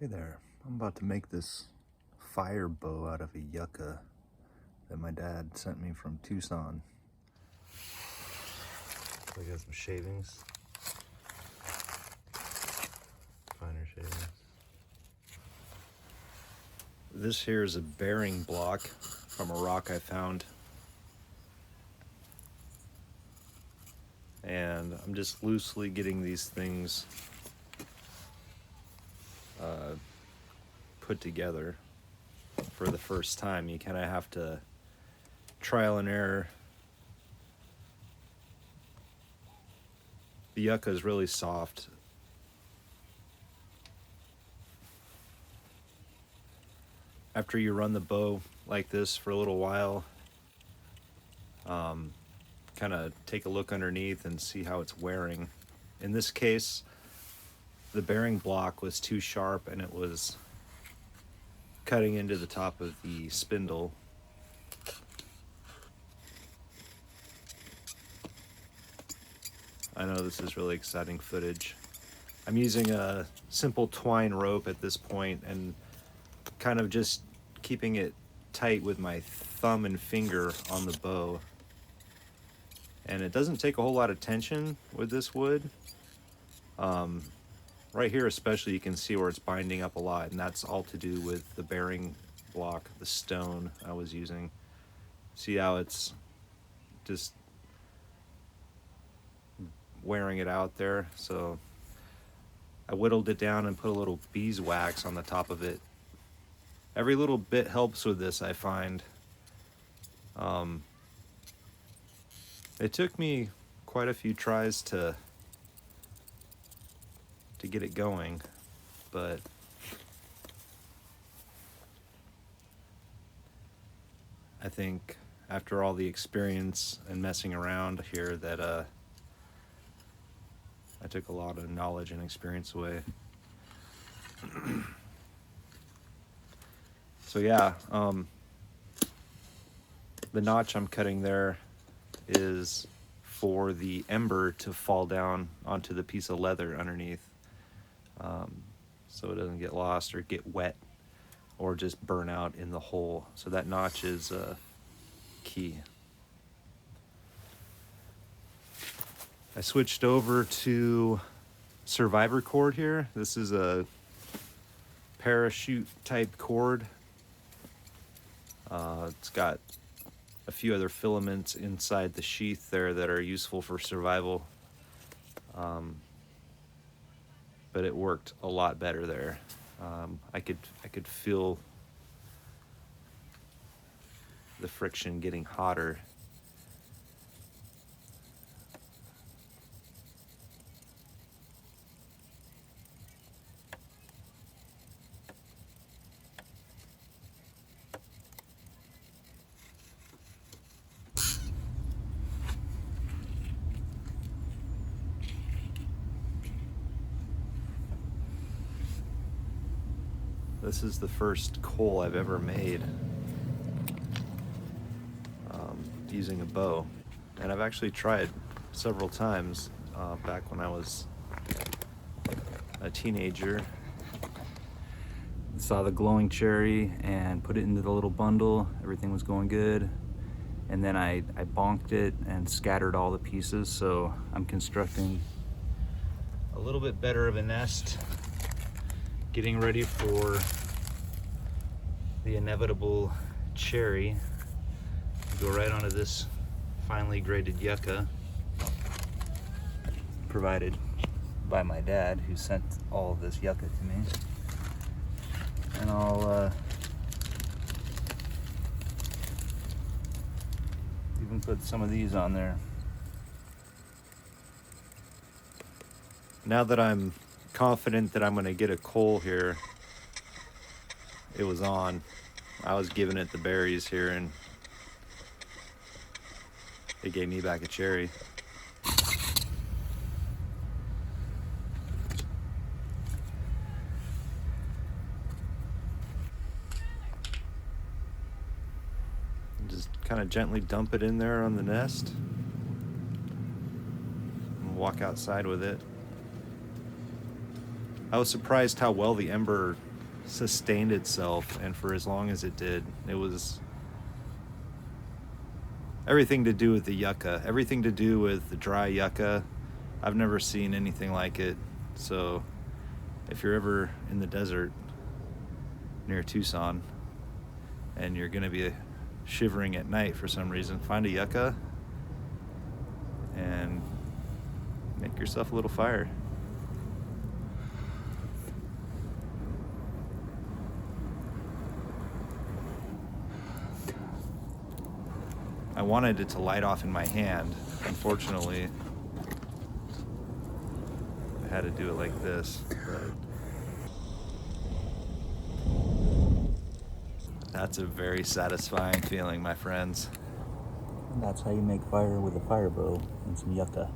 Hey there, I'm about to make this fire bow out of a yucca that my dad sent me from Tucson. So I got some shavings, finer shavings. This here is a bearing block from a rock I found. And I'm just loosely getting these things put together for the first time. You kind of have to trial and error. The yucca is really soft. After you run the bow like this for a little while, kind of take a look underneath and see how it's wearing. In this case, the bearing block was too sharp and it was cutting into the top of the spindle. I know this is really exciting footage. I'm using a simple twine rope at this point and kind of just keeping it tight with my thumb and finger on the bow. And it doesn't take a whole lot of tension with this wood. Right here especially, you can see where it's binding up a lot, and that's all to do with the bearing block, the stone I was using. See how it's just wearing it out there? So I whittled it down and put a little beeswax on the top of it. Every little bit helps with this, I find. It took me quite a few tries to get it going, but I think after all the experience and messing around here that I took a lot of knowledge and experience away. So yeah, the notch I'm cutting there is for the ember to fall down onto the piece of leather underneath, so it doesn't get lost or get wet or just burn out in the hole. So that notch is key. I switched over to survivor cord here. This is a parachute type cord. It's got a few other filaments inside the sheath there that are useful for survival. But it worked a lot better there. I could feel the friction getting hotter. This is the first coal I've ever made using a bow, and I've actually tried several times back when I was a teenager. Saw the glowing cherry and put it into the little bundle. Everything was going good, and then I bonked it and scattered all the pieces. So I'm constructing a little bit better of a nest, getting ready for the inevitable cherry. Go right onto this finely graded yucca provided by my dad, who sent all of this yucca to me. And I'll even put some of these on there. Now that I'm confident that I'm going to get a coal here, it was on. I was giving it the berries here, and it gave me back a cherry. Just kind of gently dump it in there on the nest and walk outside with it. I was surprised how well the ember sustained itself, and for as long as it did. It was everything to do with the yucca, everything to do with the dry yucca. I've never seen anything like it. So if you're ever in the desert near Tucson and you're going to be shivering at night for some reason, find a yucca and make yourself a little fire. I wanted it to light off in my hand. Unfortunately, I had to do it like this. But that's a very satisfying feeling, my friends. And that's how you make fire with a fire bow and some yucca.